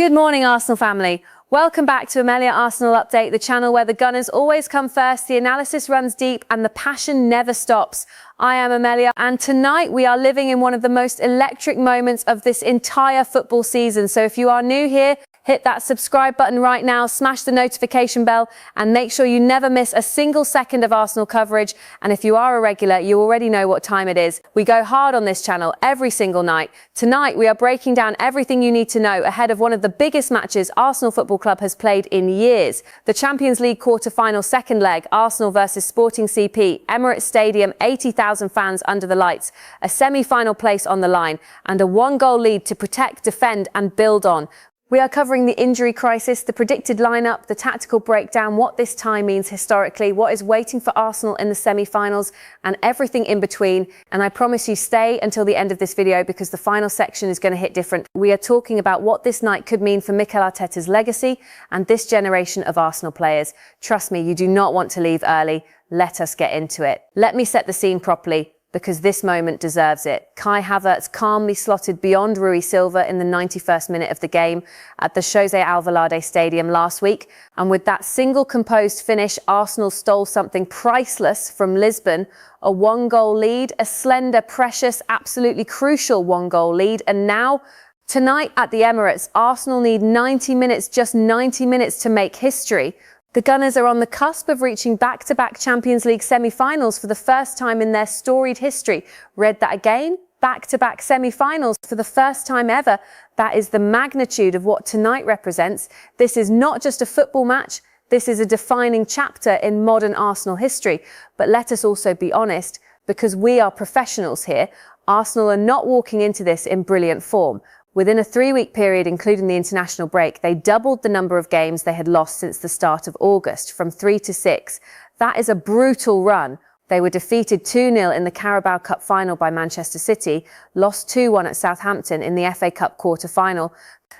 Good morning, Arsenal family. Welcome back to Amelia Arsenal Update, the channel where the Gunners always come first, the analysis runs deep and the passion never stops. I am Amelia, and tonight we are living in one of the most electric moments of this entire football season. So if you are new here, hit that subscribe button right now, smash the notification bell, and make sure you never miss a single second of Arsenal coverage. And if you are a regular, you already know what time it is. We go hard on this channel every single night. Tonight, we are breaking down everything you need to know ahead of one of the biggest matches Arsenal Football Club has played in years. The Champions League quarter-final second leg, Arsenal versus Sporting CP, Emirates Stadium, 80,000 fans under the lights, a semi-final place on the line, and a one-goal lead to protect, defend, and build on. We are covering the injury crisis, the predicted lineup, the tactical breakdown, what this tie means historically, what is waiting for Arsenal in the semi-finals, and everything in between. And I promise you, stay until the end of this video because the final section is going to hit different. We are talking about what this night could mean for Mikel Arteta's legacy and this generation of Arsenal players. Trust me, you do not want to leave early. Let us get into it. Let me set the scene properly, because this moment deserves it. Kai Havertz calmly slotted beyond Rui Silva in the 91st minute of the game at the José Alvalade Stadium last week. And with that single composed finish, Arsenal stole something priceless from Lisbon, a one-goal lead, a slender, precious, absolutely crucial one-goal lead. And now, tonight at the Emirates, Arsenal need 90 minutes, just 90 minutes to make history. The Gunners are on the cusp of reaching back-to-back Champions League semi-finals for the first time in their storied history. Read that again? Back-to-back semi-finals for the first time ever. That is the magnitude of what tonight represents. This is not just a football match. This is a defining chapter in modern Arsenal history. But let us also be honest, because we are professionals here, Arsenal are not walking into this in brilliant form. Within a 3-week period, including the international break, they doubled the number of games they had lost since the start of August, from 3 to 6. That is a brutal run. They were defeated 2-0 in the Carabao Cup final by Manchester City, lost 2-1 at Southampton in the FA Cup quarter-final,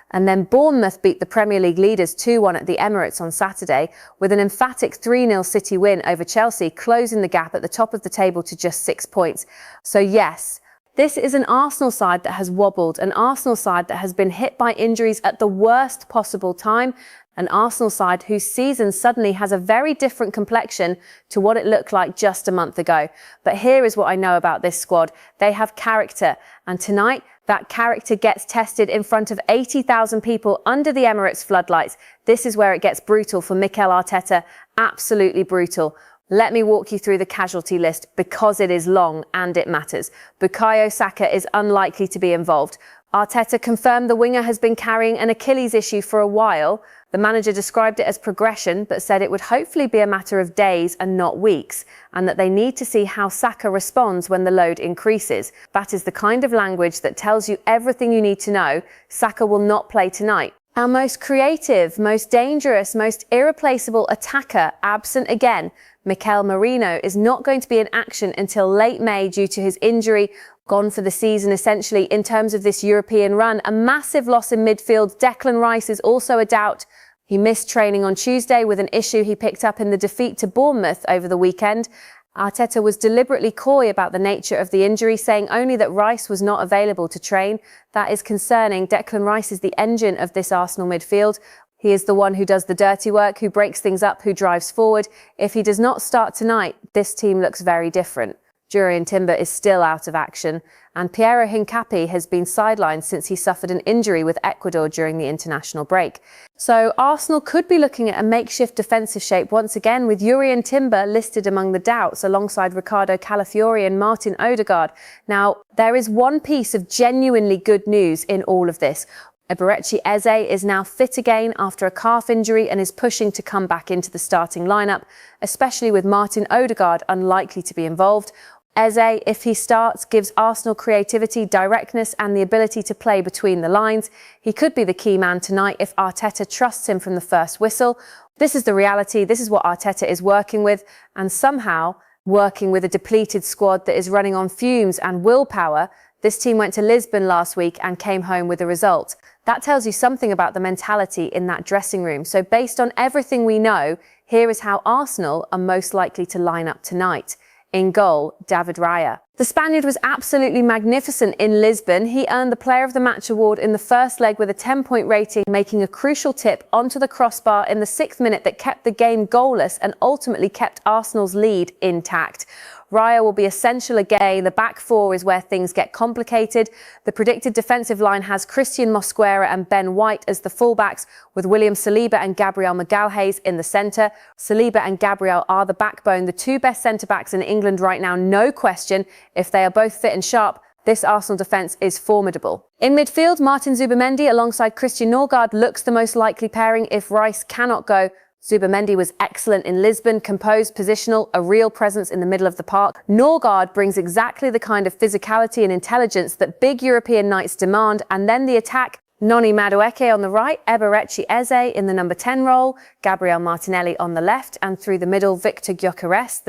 and then Bournemouth beat the Premier League leaders 2-1 at the Emirates on Saturday, with an emphatic 3-0 City win over Chelsea, closing the gap at the top of the table to just 6 points. So yes, this is an Arsenal side that has wobbled, an Arsenal side that has been hit by injuries at the worst possible time, an Arsenal side whose season suddenly has a very different complexion to what it looked like just a month ago. But here is what I know about this squad. They have character, and tonight that character gets tested in front of 80,000 people under the Emirates floodlights. This is where it gets brutal for Mikel Arteta, absolutely brutal. Let me walk you through the casualty list because it is long and it matters. Bukayo Saka is unlikely to be involved. Arteta confirmed the winger has been carrying an Achilles issue for a while. The manager described it as progression, but said it would hopefully be a matter of days and not weeks, and that they need to see how Saka responds when the load increases. That is the kind of language that tells you everything you need to know. Saka will not play tonight. Our most creative, most dangerous, most irreplaceable attacker absent again, Mikel Merino, is not going to be in action until late May due to his injury, gone for the season essentially in terms of this European run. A massive loss in midfield. Declan Rice is also a doubt. He missed training on Tuesday with an issue he picked up in the defeat to Bournemouth over the weekend. Arteta was deliberately coy about the nature of the injury, saying only that Rice was not available to train. That is concerning. Declan Rice is the engine of this Arsenal midfield. He is the one who does the dirty work, who breaks things up, who drives forward. If he does not start tonight, this team looks very different. Jurriën Timber is still out of action, and Piero Hincapié has been sidelined since he suffered an injury with Ecuador during the international break. So Arsenal could be looking at a makeshift defensive shape once again, with Jurriën Timber listed among the doubts alongside Ricardo Calafiori and Martin Odegaard. Now, there is one piece of genuinely good news in all of this. Eberechi Eze is now fit again after a calf injury and is pushing to come back into the starting lineup, especially with Martin Odegaard unlikely to be involved. Eze, if he starts, gives Arsenal creativity, directness and the ability to play between the lines. He could be the key man tonight if Arteta trusts him from the first whistle. This is the reality. This is what Arteta is working with, and somehow working with a depleted squad that is running on fumes and willpower. This team went to Lisbon last week and came home with a result. That tells you something about the mentality in that dressing room. So based on everything we know, here is how Arsenal are most likely to line up tonight. In goal, David Raya. The Spaniard was absolutely magnificent in Lisbon. He earned the Player of the Match award in the first leg with a 10-point rating, making a crucial tip onto the crossbar in the 6th minute that kept the game goalless and ultimately kept Arsenal's lead intact. Raya will be essential again. The back four is where things get complicated. The predicted defensive line has Christian Mosquera and Ben White as the fullbacks, with William Saliba and Gabriel Magalhaes in the centre. Saliba and Gabriel are the backbone, the two best centre-backs in England right now, no question. If they are both fit and sharp, this Arsenal defence is formidable. In midfield, Martin Zubimendi alongside Christian Norgard looks the most likely pairing if Rice cannot go. Zubimendi was excellent in Lisbon, composed, positional, a real presence in the middle of the park. Norgard brings exactly the kind of physicality and intelligence that big European nights demand, and then the attack. Noni Madueke on the right, Eberechi Eze in the number 10 role, Gabriel Martinelli on the left, and through the middle, Victor Gyökeres,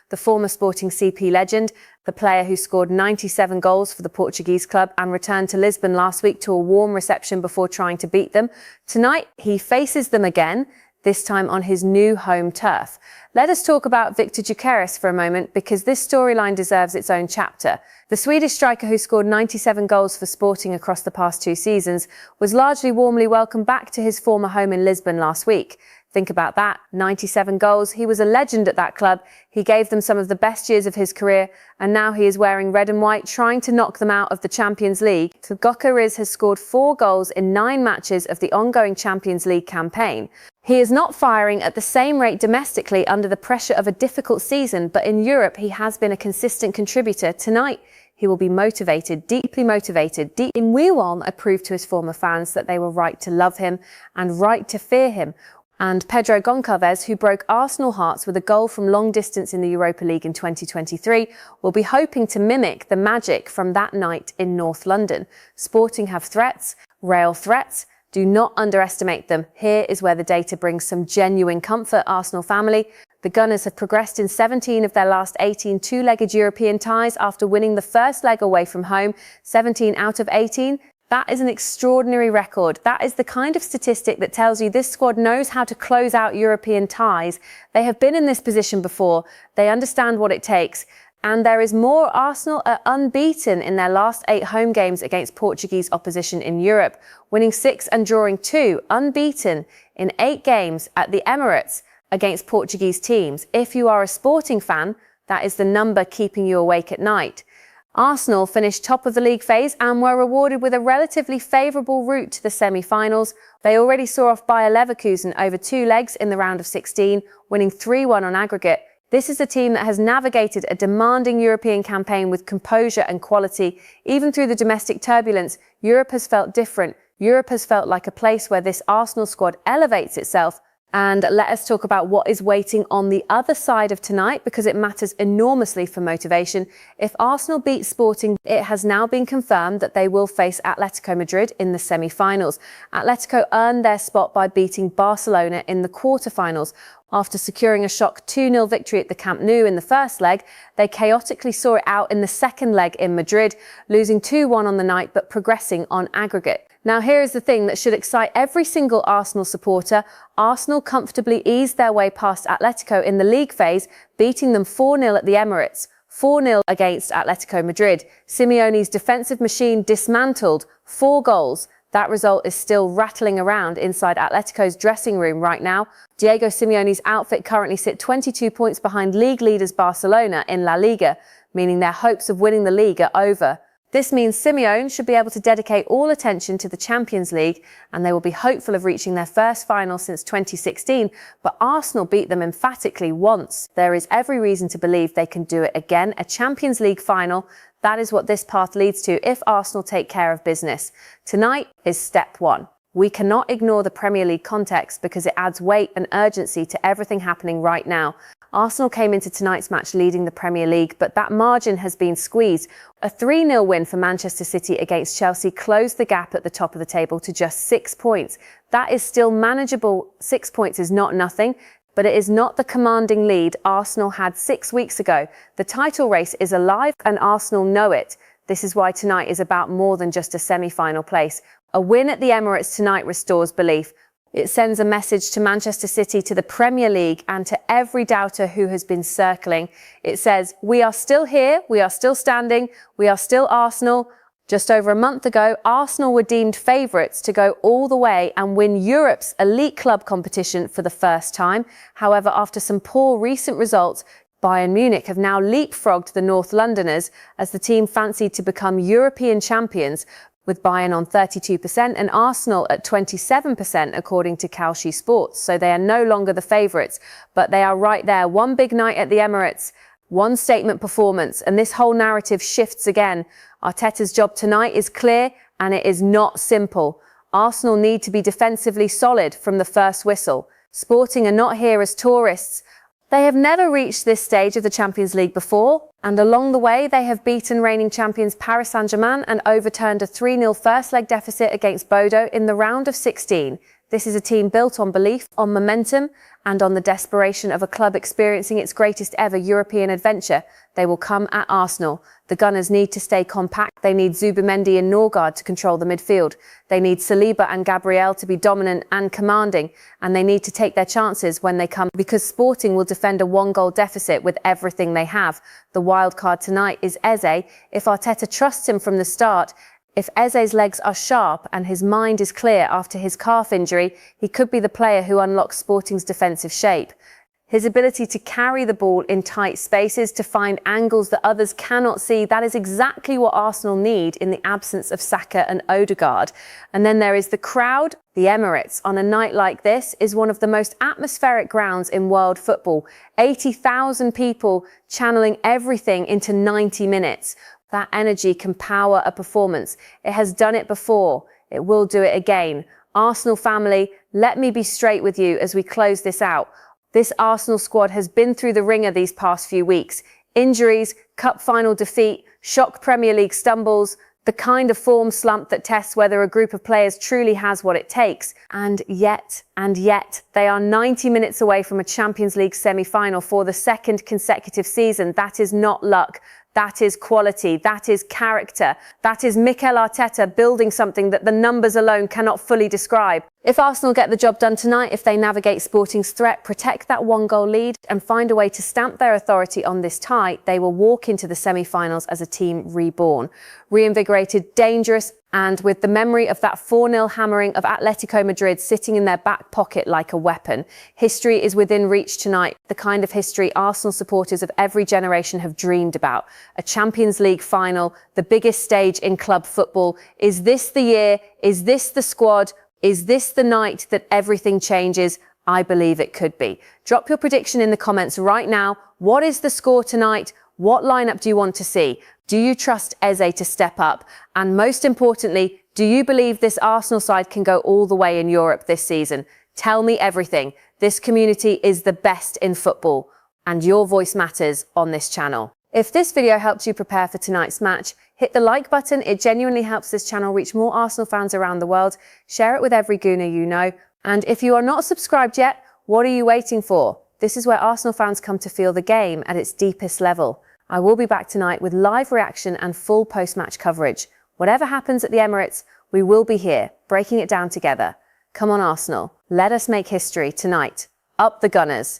the former Sporting CP legend, the player who scored 97 goals for the Portuguese club and returned to Lisbon last week to a warm reception before trying to beat them. Tonight, he faces them again, this time on his new home turf. Let us talk about Victor Gyökeres for a moment, because this storyline deserves its own chapter. The Swedish striker, who scored 97 goals for Sporting across the past 2 seasons, was largely warmly welcomed back to his former home in Lisbon last week. Think about that, 97 goals. He was a legend at that club. He gave them some of the best years of his career, and now he is wearing red and white, trying to knock them out of the Champions League. Gyökeres has scored 4 goals in 9 matches of the ongoing Champions League campaign. He is not firing at the same rate domestically under the pressure of a difficult season, but in Europe he has been a consistent contributor. Tonight, he will be motivated, deeply motivated. In Wheelon, I proved to his former fans that they were right to love him and right to fear him. And Pedro Goncalves, who broke Arsenal hearts with a goal from long distance in the Europa League in 2023, will be hoping to mimic the magic from that night in North London. Sporting have threats, real threats. Do not underestimate them. Here is where the data brings some genuine comfort, Arsenal family. The Gunners have progressed in 17 of their last 18 two-legged European ties after winning the first leg away from home, 17 out of 18. That is an extraordinary record. That is the kind of statistic that tells you this squad knows how to close out European ties. They have been in this position before. They understand what it takes. And there is more. Arsenal are unbeaten in their last 8 home games against Portuguese opposition in Europe, winning 6 and drawing 2, unbeaten in 8 games at the Emirates against Portuguese teams. If you are a Sporting fan, that is the number keeping you awake at night. Arsenal finished top of the league phase and were rewarded with a relatively favourable route to the semi-finals. They already saw off Bayer Leverkusen over 2 legs in the round of 16, winning 3-1 on aggregate. This is a team that has navigated a demanding European campaign with composure and quality. Even through the domestic turbulence, Europe has felt different. Europe has felt like a place where this Arsenal squad elevates itself. And let us talk about what is waiting on the other side of tonight, because it matters enormously for motivation. If Arsenal beat Sporting, it has now been confirmed that they will face Atletico Madrid in the semi-finals. Atletico earned their spot by beating Barcelona in the quarter-finals. After securing a shock 2-0 victory at the Camp Nou in the first leg, they chaotically saw it out in the second leg in Madrid, losing 2-1 on the night but progressing on aggregate. Now here is the thing that should excite every single Arsenal supporter. Arsenal comfortably eased their way past Atletico in the league phase, beating them 4-0 at the Emirates, 4-0 against Atletico Madrid. Simeone's defensive machine dismantled, 4 goals. That result is still rattling around inside Atletico's dressing room right now. Diego Simeone's outfit currently sit 22 points behind league leaders Barcelona in La Liga, meaning their hopes of winning the league are over. This means Simeone should be able to dedicate all attention to the Champions League, and they will be hopeful of reaching their first final since 2016, but Arsenal beat them emphatically once. There is every reason to believe they can do it again, a Champions League final. That is what this path leads to if Arsenal take care of business. Tonight is step 1. We cannot ignore the Premier League context because it adds weight and urgency to everything happening right now. Arsenal came into tonight's match leading the Premier League, but that margin has been squeezed. A 3-0 win for Manchester City against Chelsea closed the gap at the top of the table to just 6 points. That is still manageable. 6 points is not nothing, but it is not the commanding lead Arsenal had 6 weeks ago. The title race is alive and Arsenal know it. This is why tonight is about more than just a semi-final place. A win at the Emirates tonight restores belief. It sends a message to Manchester City, to the Premier League, and to every doubter who has been circling. It says, we are still here, we are still standing, we are still Arsenal. Just over a month ago, Arsenal were deemed favourites to go all the way and win Europe's elite club competition for the first time. However, after some poor recent results, Bayern Munich have now leapfrogged the North Londoners as the team fancied to become European champions, with Bayern on 32% and Arsenal at 27%, according to Kalshi Sports. So they are no longer the favourites, but they are right there. One big night at the Emirates, one statement performance, and this whole narrative shifts again. Arteta'S job tonight is clear, and it is not simple. Arsenal need to be defensively solid from the first whistle. Sporting are not here as tourists. They have never reached this stage of the Champions League before, and along the way they have beaten reigning champions Paris Saint-Germain and overturned a 3-0 first leg deficit against Bodo in the round of 16. This is a team built on belief, on momentum, and on the desperation of a club experiencing its greatest ever European adventure. They will come at Arsenal. The Gunners need to stay compact. They need Zubimendi and Norgard to control the midfield. They need Saliba and Gabriel to be dominant and commanding. And they need to take their chances when they come, because Sporting will defend a 1-goal deficit with everything they have. The wild card tonight is Eze. If Arteta trusts him from the start, if Eze's legs are sharp and his mind is clear after his calf injury, he could be the player who unlocks Sporting's defensive shape. His ability to carry the ball in tight spaces, to find angles that others cannot see, that is exactly what Arsenal need in the absence of Saka and Odegaard. And then there is the crowd. The Emirates, on a night like this, is one of the most atmospheric grounds in world football. 80,000 people channeling everything into 90 minutes. That energy can power a performance. It has done it before. It will do it again. Arsenal family, let me be straight with you as we close this out. This Arsenal squad has been through the ringer these past few weeks. Injuries, cup final defeat, shock Premier League stumbles, the kind of form slump that tests whether a group of players truly has what it takes. And yet, they are 90 minutes away from a Champions League semi-final for the second consecutive season. That is not luck. That is quality. That is character. That is Mikel Arteta building something that the numbers alone cannot fully describe. If Arsenal get the job done tonight, if they navigate Sporting's threat, protect that 1-goal lead and find a way to stamp their authority on this tie, they will walk into the semi-finals as a team reborn, reinvigorated, dangerous, and with the memory of that 4-0 hammering of Atletico Madrid sitting in their back pocket like a weapon. History is within reach tonight, the kind of history Arsenal supporters of every generation have dreamed about. A Champions League final, the biggest stage in club football. Is this the year? Is this the squad? Is this the night that everything changes? I believe it could be. Drop your prediction in the comments right now. What is the score tonight? What lineup do you want to see? Do you trust Eze to step up? And most importantly, do you believe this Arsenal side can go all the way in Europe this season? Tell me everything. This community is the best in football, and your voice matters on this channel. If this video helped you prepare for tonight's match, hit the like button. It genuinely helps this channel reach more Arsenal fans around the world. Share it with every Gooner you know. And if you are not subscribed yet, what are you waiting for? This is where Arsenal fans come to feel the game at its deepest level. I will be back tonight with live reaction and full post-match coverage. Whatever happens at the Emirates, we will be here, breaking it down together. Come on, Arsenal. Let us make history tonight. Up the Gunners.